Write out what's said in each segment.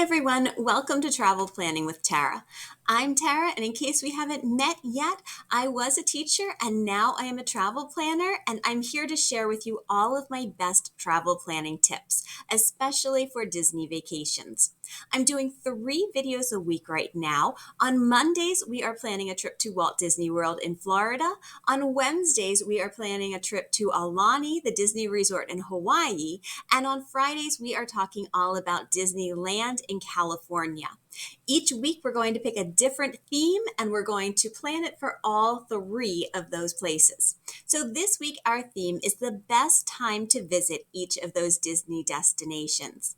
everyone, welcome to Travel Planning with Tara. I'm Tara, and in case we haven't met yet, I was a teacher and now I am a travel planner, and I'm here to share with you all of my best travel planning tips, especially for Disney vacations. I'm doing 3 videos a week right now. On Mondays, we are planning a trip to Walt Disney World in Florida. On Wednesdays, we are planning a trip to Aulani, the Disney resort in Hawaii. And on Fridays, we are talking all about Disneyland in California. Each week, we're going to pick a different theme and we're going to plan it for all 3 of those places. So this week, our theme is the best time to visit each of those Disney destinations.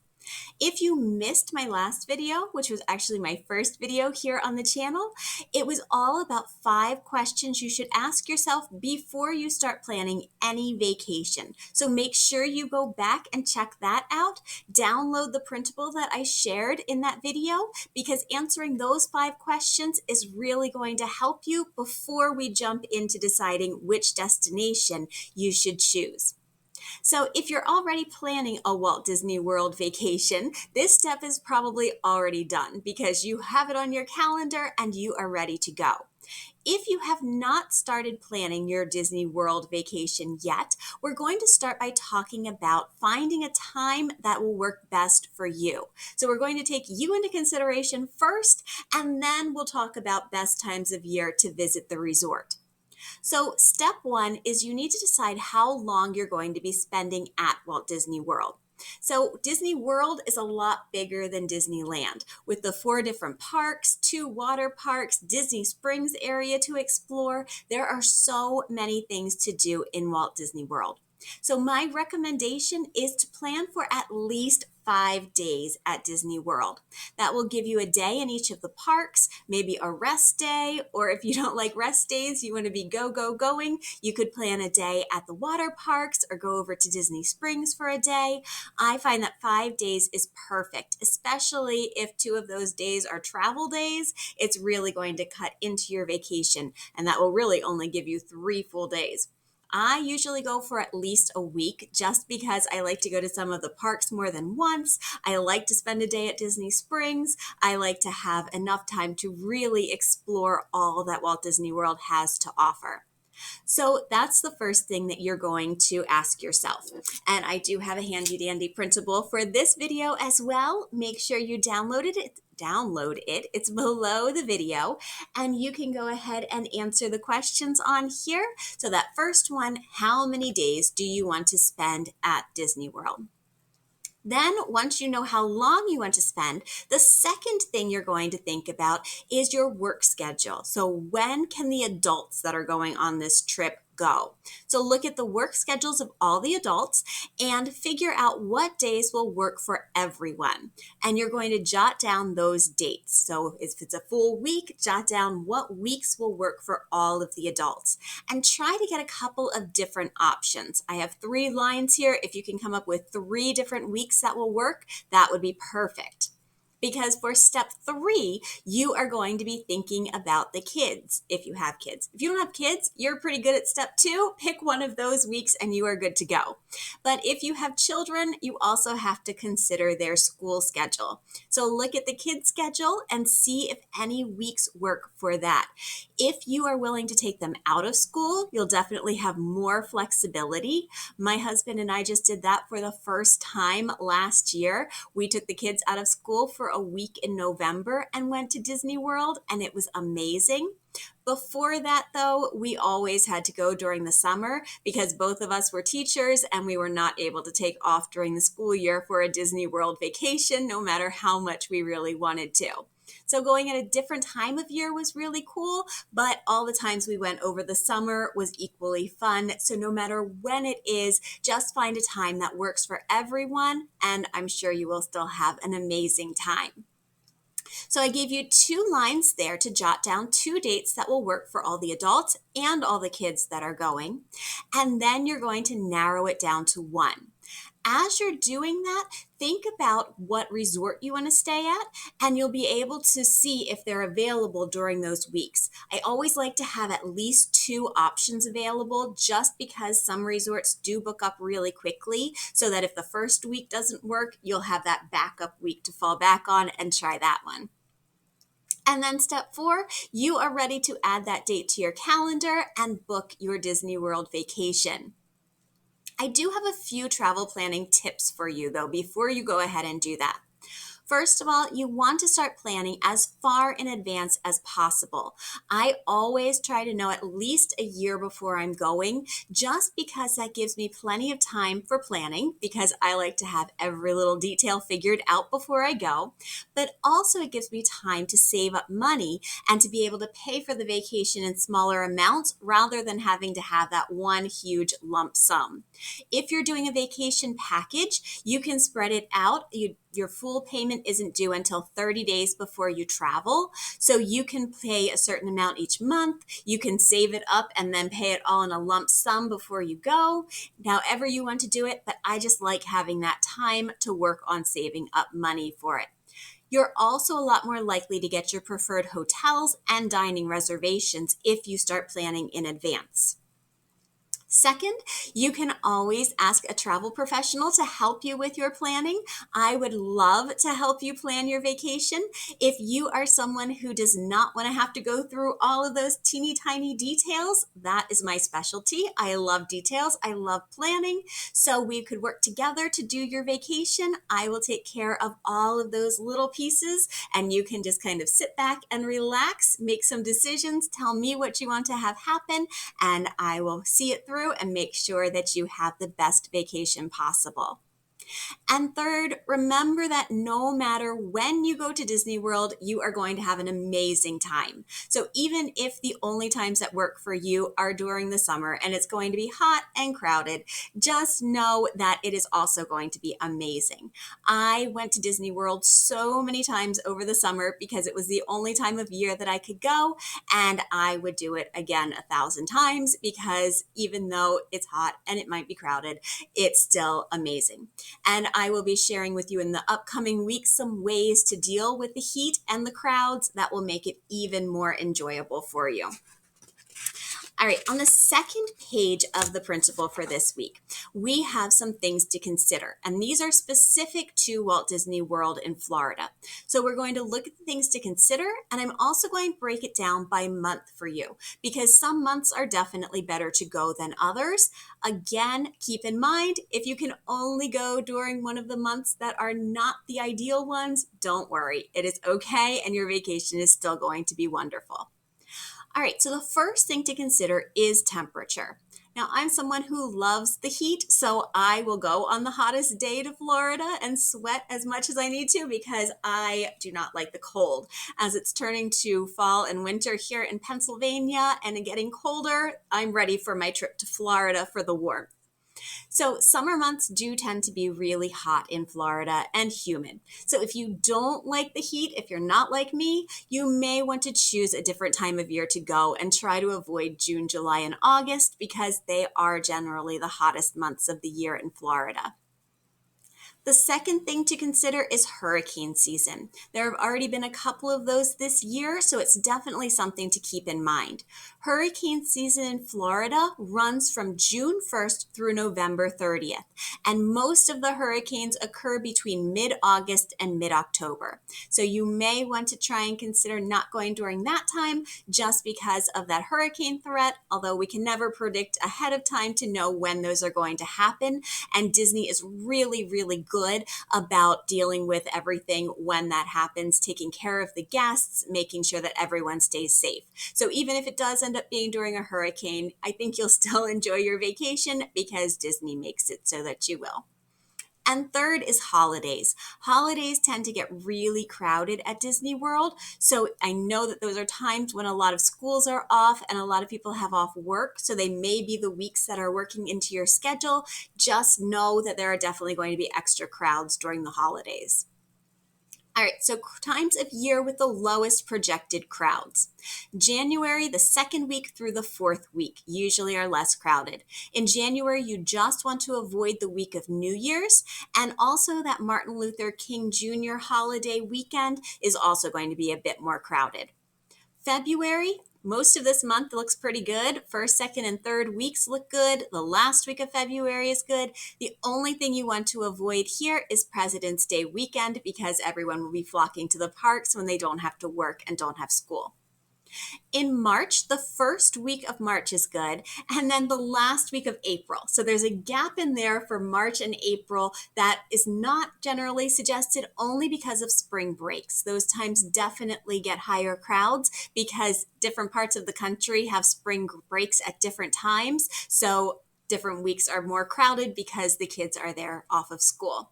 If you missed my last video, which was actually my first video here on the channel, it was all about 5 questions you should ask yourself before you start planning any vacation. So make sure you go back and check that out. Download the printable that I shared in that video, because answering those 5 questions is really going to help you before we jump into deciding which destination you should choose. So if you're already planning a Walt Disney World vacation, this step is probably already done because you have it on your calendar and you are ready to go. If you have not started planning your Disney World vacation yet, we're going to start by talking about finding a time that will work best for you. So we're going to take you into consideration first, and then we'll talk about best times of year to visit the resort. So step 1 is you need to decide how long you're going to be spending at Walt Disney World. So Disney World is a lot bigger than Disneyland, with the 4 different parks, 2 water parks, Disney Springs area to explore. There are so many things to do in Walt Disney World. So my recommendation is to plan for at least 5 days at Disney World. That will give you a day in each of the parks, maybe a rest day, or if you don't like rest days, you want to be going, you could plan a day at the water parks or go over to Disney Springs for a day. I find that 5 days is perfect, especially if 2 of those days are travel days. It's really going to cut into your vacation, and that will really only give you 3 full days. I usually go for at least a week just because I like to go to some of the parks more than once. I like to spend a day at Disney Springs. I like to have enough time to really explore all that Walt Disney World has to offer. So that's the first thing that you're going to ask yourself. And I do have a handy dandy printable for this video as well. Make sure you download it. It's below the video, and you can go ahead and answer the questions on here. So that first one, how many days do you want to spend at Disney World? Then, once you know how long you want to spend, the second thing you're going to think about is your work schedule. So when can the adults that are going on this trip go? So look at the work schedules of all the adults and figure out what days will work for everyone. And you're going to jot down those dates. So if it's a full week, jot down what weeks will work for all of the adults. And try to get a couple of different options. I have 3 lines here. If you can come up with 3 different weeks that will work, that would be perfect. Because for step 3, you are going to be thinking about the kids, if you have kids. If you don't have kids, you're pretty good at step 2. Pick one of those weeks and you are good to go. But if you have children, you also have to consider their school schedule. So look at the kids' schedule and see if any weeks work for that. If you are willing to take them out of school, you'll definitely have more flexibility. My husband and I just did that for the first time last year. We took the kids out of school for a week in November and went to Disney World, and it was amazing. Before that, though, we always had to go during the summer because both of us were teachers and we were not able to take off during the school year for a Disney World vacation, no matter how much we really wanted to. So going at a different time of year was really cool, but all the times we went over the summer was equally fun. So no matter when it is, just find a time that works for everyone, and I'm sure you will still have an amazing time. So I gave you 2 lines there to jot down 2 dates that will work for all the adults and all the kids that are going. And then you're going to narrow it down to 1. As you're doing that, think about what resort you want to stay at, and you'll be able to see if they're available during those weeks. I always like to have at least 2 options available just because some resorts do book up really quickly, so that if the first week doesn't work, you'll have that backup week to fall back on and try that one. And then step 4, you are ready to add that date to your calendar and book your Disney World vacation. I do have a few travel planning tips for you though before you go ahead and do that. First of all, you want to start planning as far in advance as possible. I always try to know at least a year before I'm going, just because that gives me plenty of time for planning, because I like to have every little detail figured out before I go. But also, it gives me time to save up money and to be able to pay for the vacation in smaller amounts rather than having to have that one huge lump sum. If you're doing a vacation package, you can spread it out. Your full payment isn't due until 30 days before you travel. So you can pay a certain amount each month. You can save it up and then pay it all in a lump sum before you go. However you want to do it, but I just like having that time to work on saving up money for it. You're also a lot more likely to get your preferred hotels and dining reservations if you start planning in advance. Second, you can always ask a travel professional to help you with your planning. I would love to help you plan your vacation. If you are someone who does not want to have to go through all of those teeny tiny details, that is my specialty. I love details. I love planning. So we could work together to do your vacation. I will take care of all of those little pieces, and you can just kind of sit back and relax, make some decisions, tell me what you want to have happen, and I will see it through and make sure that you have the best vacation possible. And third, remember that no matter when you go to Disney World, you are going to have an amazing time. So even if the only times that work for you are during the summer and it's going to be hot and crowded, just know that it is also going to be amazing. I went to Disney World so many times over the summer because it was the only time of year that I could go, and I would do it again 1,000 times because even though it's hot and it might be crowded, it's still amazing. And I will be sharing with you in the upcoming weeks some ways to deal with the heat and the crowds that will make it even more enjoyable for you. All right, on the second page of the principle for this week, we have some things to consider, and these are specific to Walt Disney World in Florida. So we're going to look at the things to consider, and I'm also going to break it down by month for you, because some months are definitely better to go than others. Again, keep in mind, if you can only go during one of the months that are not the ideal ones, don't worry. It is okay, and your vacation is still going to be wonderful. All right, so the first thing to consider is temperature. Now, I'm someone who loves the heat, so I will go on the hottest day to Florida and sweat as much as I need to because I do not like the cold. As it's turning to fall and winter here in Pennsylvania and getting colder, I'm ready for my trip to Florida for the warmth. So summer months do tend to be really hot in Florida and humid. So if you don't like the heat, if you're not like me, you may want to choose a different time of year to go and try to avoid June, July, and August because they are generally the hottest months of the year in Florida. The second thing to consider is hurricane season. There have already been a couple of those this year, so it's definitely something to keep in mind. Hurricane season in Florida runs from June 1st through November 30th, and most of the hurricanes occur between mid-August and mid-October. So you may want to try and consider not going during that time just because of that hurricane threat, although we can never predict ahead of time to know when those are going to happen, and Disney is really, really good about dealing with everything when that happens, taking care of the guests, making sure that everyone stays safe. So even if it does end up being during a hurricane, I think you'll still enjoy your vacation because Disney makes it so that you will. And third is holidays. Holidays tend to get really crowded at Disney World. So I know that those are times when a lot of schools are off and a lot of people have off work. So they may be the weeks that are working into your schedule. Just know that there are definitely going to be extra crowds during the holidays. All right, so times of year with the lowest projected crowds. January, the second week through the fourth week, usually are less crowded. In January, you just want to avoid the week of New Year's, and also that Martin Luther King Jr. holiday weekend is also going to be a bit more crowded. February, most of this month looks pretty good. First, second, and third weeks look good. The last week of February is good. The only thing you want to avoid here is President's Day weekend because everyone will be flocking to the parks when they don't have to work and don't have school. In March, the first week of March is good, and then the last week of April. So there's a gap in there for March and April that is not generally suggested only because of spring breaks. Those times definitely get higher crowds because different parts of the country have spring breaks at different times. So different weeks are more crowded because the kids are there off of school.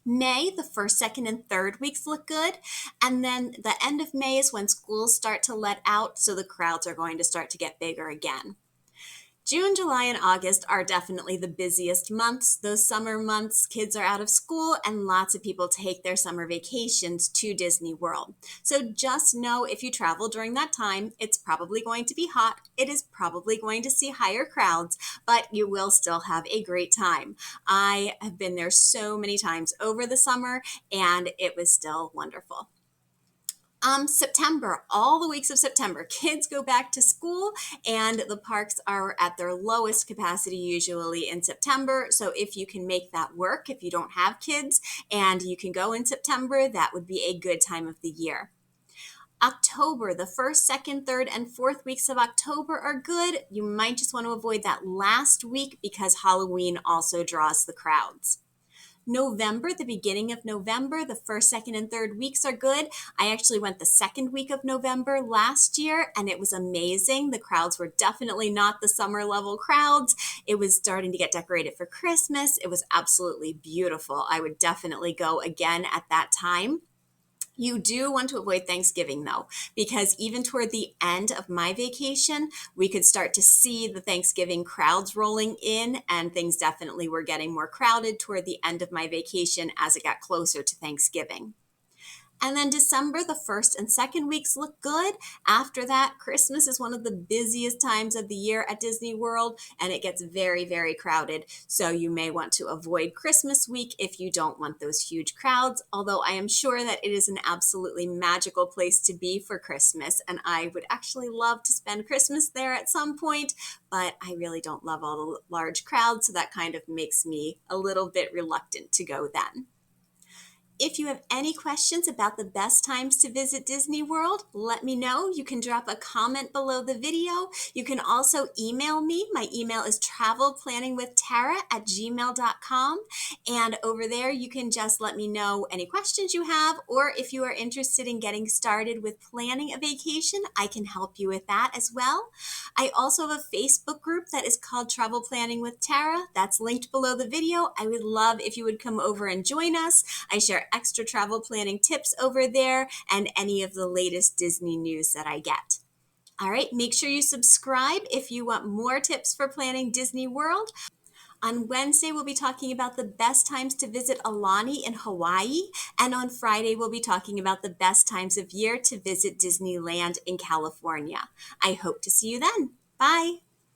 May, the first, second, and third weeks look good. And then the end of May is when schools start to let out, so the crowds are going to start to get bigger again. June, July, and August are definitely the busiest months. Those summer months, kids are out of school and lots of people take their summer vacations to Disney World. So just know if you travel during that time, it's probably going to be hot. It is probably going to see higher crowds, but you will still have a great time. I have been there so many times over the summer and it was still wonderful. September, all the weeks of September, kids go back to school and the parks are at their lowest capacity usually in September. So if you can make that work, if you don't have kids and you can go in September, that would be a good time of the year. October, the first, second, third, and fourth weeks of October are good. You might just want to avoid that last week because Halloween also draws the crowds. November, the beginning of November, the first, second, and third weeks are good. I actually went the second week of November last year and it was amazing. The crowds were definitely not the summer level crowds. It was starting to get decorated for Christmas. It was absolutely beautiful. I would definitely go again at that time. You do want to avoid Thanksgiving though, because even toward the end of my vacation, we could start to see the Thanksgiving crowds rolling in and things definitely were getting more crowded toward the end of my vacation as it got closer to Thanksgiving. And then December, the first and second weeks look good. After that, Christmas is one of the busiest times of the year at Disney World, and it gets very, very crowded. So you may want to avoid Christmas week if you don't want those huge crowds, although I am sure that it is an absolutely magical place to be for Christmas, and I would actually love to spend Christmas there at some point, but I really don't love all the large crowds, so that kind of makes me a little bit reluctant to go then. If you have any questions about the best times to visit Disney World, let me know. You can drop a comment below the video. You can also email me. My email is travelplanningwithtara@gmail.com. And over there, you can just let me know any questions you have, or if you are interested in getting started with planning a vacation, I can help you with that as well. I also have a Facebook group that is called Travel Planning with Tara. That's linked below the video. I would love if you would come over and join us. I share extra travel planning tips over there and any of the latest Disney news that I get. All right, make sure you subscribe if you want more tips for planning Disney World. On Wednesday, we'll be talking about the best times to visit Aulani in Hawaii. And on Friday, we'll be talking about the best times of year to visit Disneyland in California. I hope to see you then. Bye.